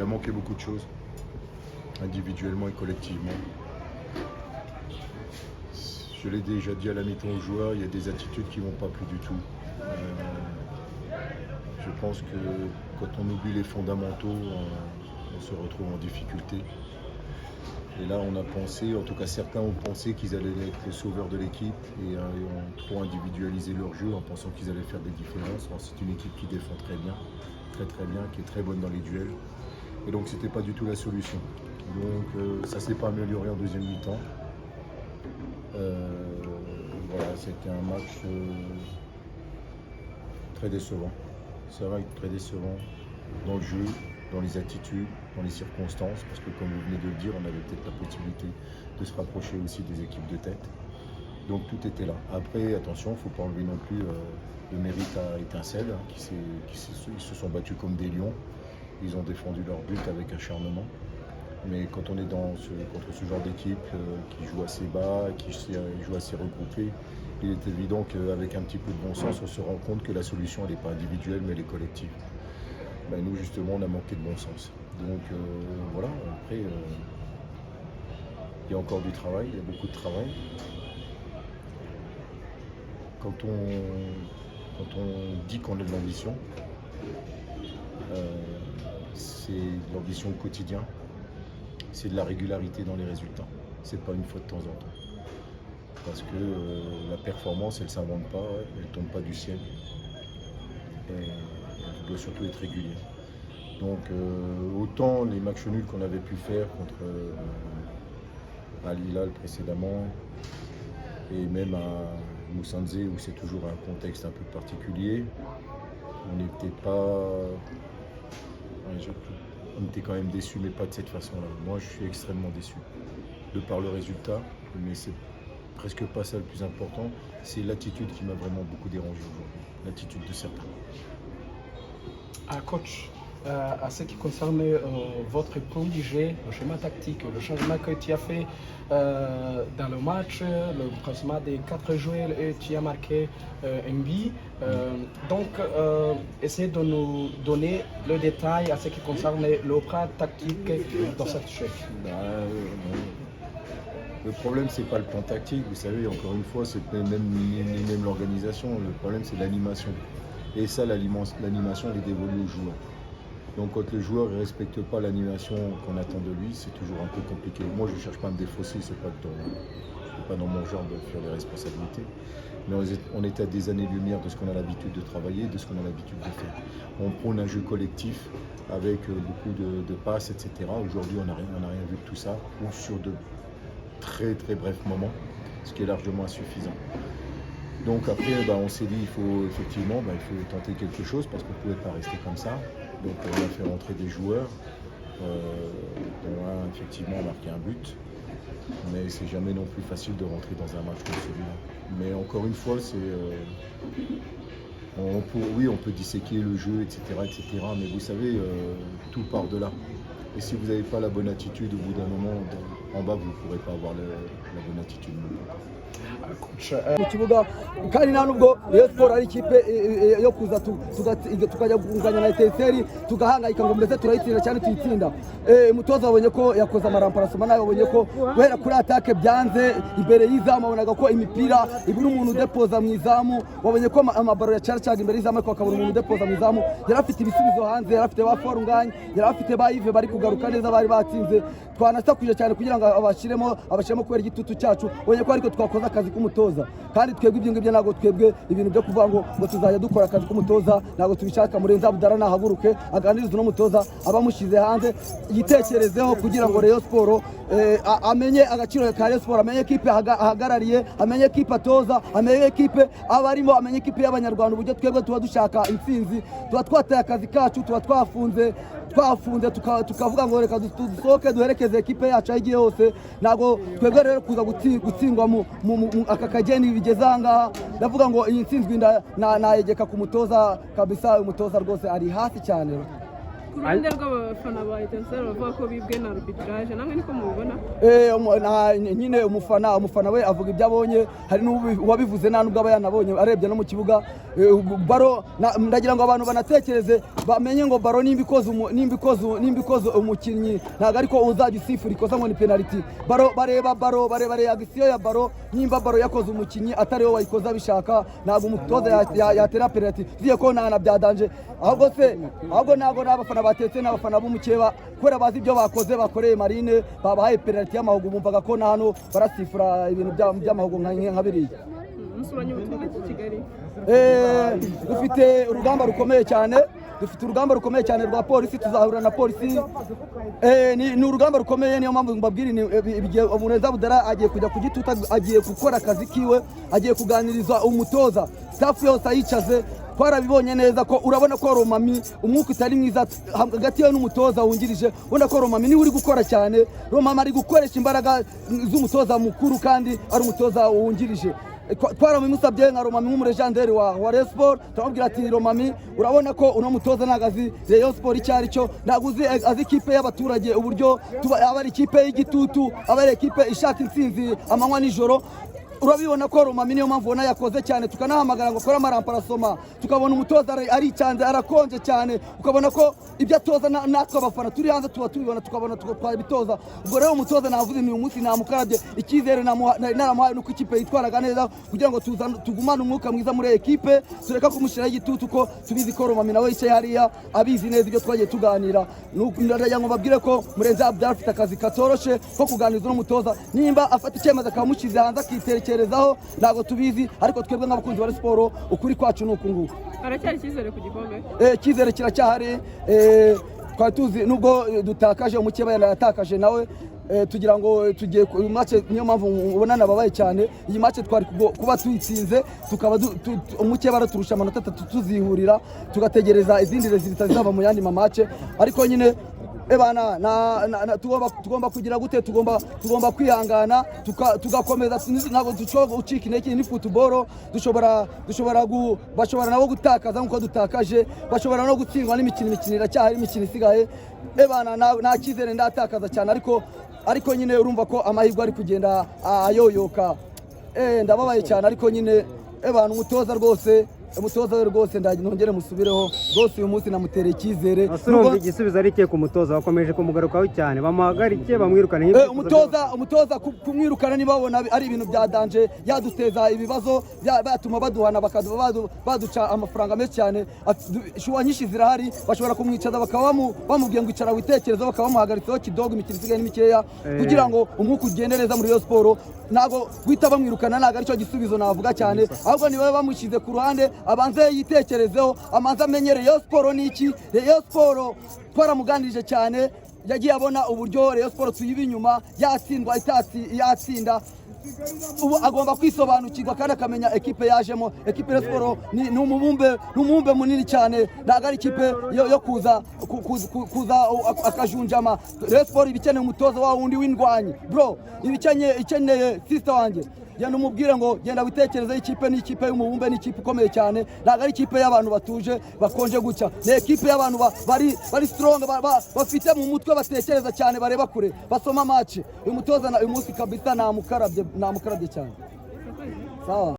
a manqué beaucoup de choses, individuellement et collectivement. Je l'ai déjà dit à la mi-temps aux joueurs, il y a des attitudes qui ne vont pas plus du tout. Je pense que quand on oublie les fondamentaux, on se retrouve en difficulté. Et là, on a pensé, en tout cas certains ont pensé qu'ils allaient être les sauveurs de l'équipe et ont trop individualisé leur jeu en pensant qu'ils allaient faire des différences. C'est une équipe qui défend très bien, qui est très bonne dans les duels. Et donc, c'était pas du tout la solution. Donc, ça s'est pas amélioré en deuxième mi-temps. Voilà, c'était un match très décevant. Ça va être très décevant dans le jeu, dans les attitudes, dans les circonstances, parce que comme vous venez de le dire, on avait peut-être la possibilité de se rapprocher aussi des équipes de tête. Donc tout était là. Après, attention, il ne faut pas enlever non plus le mérite à Étincelle, hein, ils se sont battus comme des lions. Ils ont défendu leur but avec acharnement. Mais quand on est contre ce genre d'équipe qui joue assez bas, qui joue assez regroupé, il est évident qu'avec un petit peu de bon sens, on se rend compte que la solution, elle n'est pas individuelle, mais elle est collective. Ben, nous, justement, on a manqué de bon sens. Donc voilà, après, il y a encore du travail, il y a beaucoup de travail. Quand on dit qu'on a de l'ambition, c'est de l'ambition au quotidien. C'est de la régularité dans les résultats. C'est pas une fois de temps en temps. Parce que la performance, elle ne s'invente pas, elle ne tombe pas du ciel. Et elle doit surtout être régulière. Donc autant les matchs nuls qu'on avait pu faire contre Al Hilal précédemment, et même à Moussanzé où c'est toujours un contexte un peu particulier, on n'était pas... On était quand même déçus, mais pas de cette façon-là. Moi, je suis extrêmement déçu de par le résultat, mais c'est presque pas ça le plus important. C'est l'attitude qui m'a vraiment beaucoup dérangé aujourd'hui, l'attitude de certains. Coach, à ce qui concerne votre plan du jeu, le schéma tactique, le changement que tu as fait dans le match, le placement des 4 joueurs et tu as marqué un but. Donc, essayez de nous donner le détail à ce qui concerne le plan tactique dans cette chef. Le problème, c'est pas le plan tactique, vous savez, encore une fois, c'est même l'organisation. Le problème, c'est l'animation. Et ça, l'animation, elle est dévolue aux joueurs. Donc quand le joueur ne respecte pas l'animation qu'on attend de lui, c'est toujours un peu compliqué. Moi, je ne cherche pas à me défausser, c'est pas dans mon genre de faire des responsabilités. Mais on est à des années-lumière de ce qu'on a l'habitude de travailler, de ce qu'on a l'habitude de faire. On prône un jeu collectif avec beaucoup de passes, etc. Aujourd'hui, on n'a rien vu de tout ça, ou sur de très très brefs moments, ce qui est largement insuffisant. Donc après, on s'est dit il faut tenter quelque chose parce qu'on ne pouvait pas rester comme ça. Donc on a fait rentrer des joueurs, dont un effectivement a marqué un but. Mais c'est jamais non plus facile de rentrer dans un match comme celui-là. Mais encore une fois, on peut disséquer le jeu, etc., mais vous savez, tout part de là. Et si vous n'avez pas la bonne attitude, au bout d'un moment, en bas, vous ne pourrez pas avoir la bonne attitude. mu kibuga kandi nta nubwo Rayon Sport ari ikipe yo kuza tukajya kunganya na Etincelle tugahangayika ngo mbese turayitsinda cyane tuyitsinda. Umutoza wabonye ko yakoze amaramparasoma nawe wabonye ko guhera kuri atake byanze imbere y'izamu wabonaga ko imipira ibura umuntu udepoza mu izamu, wabonye ko amabaro yacarcaga imbere y'izamu ariko akabura umuntu udepoza mu izamu. Yari afite ibisubizo hanze, yari afite ba Forunganye, yari afite ba Yves bari kugaruka neza bari batsinze. Twanasakuje cyane kugira ngo abashiremo kubera igitutu cyacu, wabonye ko ariko twakoze akazi k'umutoza. Kandi twebwe ibyo ngibyo ntabwo twebwe ibintu byo kuvuga ngo tuzajya dukora akazi k'umutoza ntabwo tubishaka. Murenzi Abdara nahaguruke aganirize n'umutoza abamushyize hanze yitekerezeho kugira ngo Rayon Sport amenye agaciro ka Rayon Sport, amenye ekipe ahagarariye, amenye ekipe atoza, amenye ekipe abarimo, amenye ekipe y'Abanyarwanda. Uburyo twebwe tuba dushaka intsinzi, tuba twataye akazi kacu, tuba twafunze tukavuga ngo reka dusohoke duherekeze ekipe yacu aho igiye hose. Ntabwo twebwe rero kuza gutsindwa mu aka kageni bigeze aha ngaha. Ndavuga ngo iyi ntsinzwi nayegeka ku mutoza kabisa. Umutoza rwose ari hasi cyane. ku ruhande rw'abafana ba Etincelle bavuga ko bibwe na arbitrage namwe niko mubibona nyine umufana we avuga ibyo abonye hari n'uwabivuze nta nubwo aba yanabonye arebye no mu kibuga baro ndagira ngo abantu banatekereze bamenye ngo baro nimba ikoze umukinnyi ntabwo ariko uzajya usifura ikosa ngo ni penalty bareba reaction ya baro nimba baro yakoze umukinnyi atari we wayikoze abishaka ntabwo umutoza yatera penalty ziye ko nta byadanje ahubwo ntabwo n'abafana batetse n'abafana b'umukeba kubera bazi ibyo bakoze bakoreye Marine babahaye penalty y'amahugu bumvaga ko na hano barasifura ibintu by'amahugu nka biriya. Musuranye ubutumwa ku Kigali dufite urugamba rukomeye cyane rwa polisi tuzahura na polisi ni urugamba rukomeye niyo mpamvu mbabwira Umuneza Budara agiye kujya ku gituta agiye gukora akazi kiwe agiye kuganiriza umutoza staff yose ayicaze twarabibonye neza ko urabona ko Romami umwuka utari mwiza hagati ye n'umutoza wungirije ubona ko Romami niwe uri gukora cyane Romami ari gukoresha imbaraga z'umutoza mukuru kandi ari umutoza wungirije twaramusabye nka Romami nk'umurejanderi wa Rayon Sport turamubwira ati Romami urabona ko uno mutoza nagazi Rayon Sport icyari cyo ndaguze azi ikipe y'abaturage uburyo aba ari ikipe y'igitutu aba ari ikipe ishaka intsinzi amanywa nijoro urabibona ko Romami niyo mpamvu ubona yakoze cyane tukanahamagara ngo akore amaramparasoma tukabona umutoza aricanze arakonje cyane ukabona ko ibyo atoza natwe abafana turi hanze tuba tubibona tukabona twabitoza ubwo rero umutoza navuze ni umunsi namukarabye icyizere naramuhaye nuko ikipe yitwaraga neza kugira ngo tugumane umwuka mwiza muri ekipe tureka kumushyiraho igitutu ko tubizi ko Romami nawe yicaye hariya abizi neza ibyo twagiye tuganira ndagira ngo babwire ko Murenzi Abdul afite akazi katoroshe ko kuganiriza n'umutoza nimba afata icyemezo akamushyize hanze akitekerezaho ntabwo tubizi ariko twebwe nk'abakunzi ba siporo ukuri kwacu ni uku nguku. Haracyari icyizere ku gikombe? Icyizere kiracyahari twari tuzi nubwo dutakaje umukeba yanatakaje nawe tugira ngo tugiye ku match niyo mpamvu ubona nababaye cyane iyi match twari kuba tuyitsinze tukaba umukeba araturusha amanota 3 tuzihurira tugategereza izindi resultats zizaba mu yandi match ariko nyine ebana tugomba kugira gute tugomba kwihangana tugakomeza ntabwo dushobora gucika intege ni football bashobora nabo gutakaza nkuko dutakaje bashobora no gutsindwa n'imikino iracyahari imikino isigaye ebana nta cyizere ndatakaza cyane ariko nyine urumva ko amahirwe ari kugenda ayoyoka ndababaye cyane ariko nyine ebana umutoza we rwose nongere musubireho rwose uyu munsi namutereye icyizere. Urumva igisubizo ari cye ku mutoza wakomeje kumugarukaho cyane bamuhagarike bamwirukane umutoza kumwirukana niba babona ari ibintu bya danje yaduteza ibibazo batuma baduhana baduca amafaranga menshi cyane shuwa nyinshi zirahari bashobora kumwicaza bakaba bamubwiye ngo icara witekerezo bakaba bamuhagaritseho kidogo imikino isigaye n'imikeya kugira ngo umwuka ugende neza muri Rayon Sport ntabwo guhita bamwirukana ntabwo aricyo gisubizo navuga cyane ahubwo niba bamushyize ku ruhande abanze yitekerezeho amanze amenye Rayon Sport ni iki. Rayon Sport twaramuganirije cyane yagiye abona uburyo Rayon Sport tuyiba inyuma yatsindwa yatsinda ubu agomba kwisobanukirwa kandi akamenya ekipe yajemo. Ekipe ya Sport ni umubumbe munini cyane ntabwo ari ikipe yo kuza akajunjama. Rayon Sport ibikeneye umutoza wa wundi w'indwanyi bro ikeneye sister wanjye genda umubwire ngo genda witekereze ikipe ni ikipe y'umubumbe ni ikipe ikomeye cyane ntabwo ari ikipe y'abantu batuje bakonje gucya ni ekipe y'abantu bari strong bafite mu mutwe batekereza cyane bareba kure basoma match uyu mutoza uyu munsi kabisa namukarabye cyane sawa.